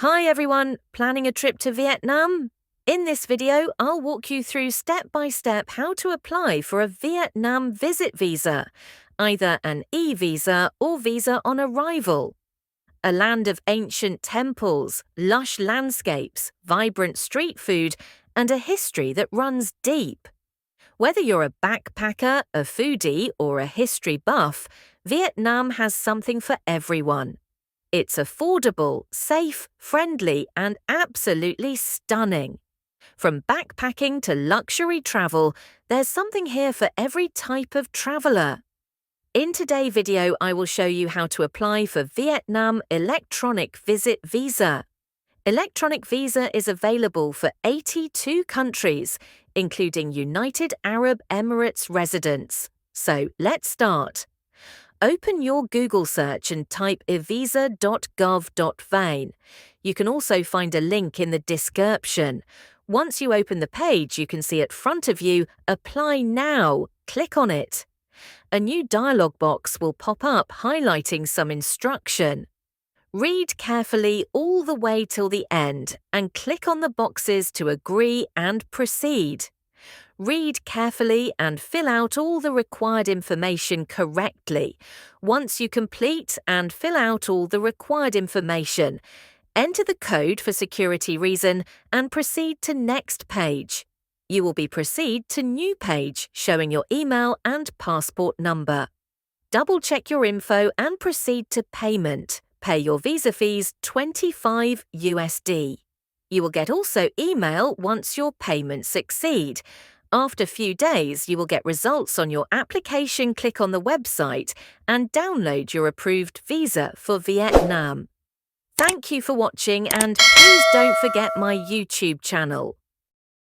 Hi everyone, planning a trip to Vietnam? In this video, I'll walk you through step by step how to apply for a Vietnam visit visa, either an e-visa or visa on arrival. A land of ancient temples, lush landscapes, vibrant street food, and a history that runs deep. Whether you're a backpacker, a foodie, or a history buff, Vietnam has something for everyone. It's affordable, safe, friendly, and absolutely stunning. From backpacking to luxury travel, there's something here for every type of traveller. In today's video, I will show you how to apply for Vietnam Electronic Visit Visa. Electronic visa is available for 82 countries, including United Arab Emirates residents. So let's start. Open your Google search and type evisa.gov.vn. You can also find a link in the description. Once you open the page, you can see at front of you, Apply Now. Click on it. A new dialog box will pop up highlighting some instruction. Read carefully all the way till the end and click on the boxes to agree and proceed. Read carefully and fill out all the required information correctly. Once you complete and fill out all the required information, enter the code for security reason and proceed to next page. You will be proceed to new page showing your email and passport number. Double check your info and proceed to payment. Pay your visa fees $25 USD. You will get also email once your payments succeed. After a few days, you will get results on your application. Click on the website and download your approved visa for Vietnam. Thank you for watching and please don't forget my YouTube channel.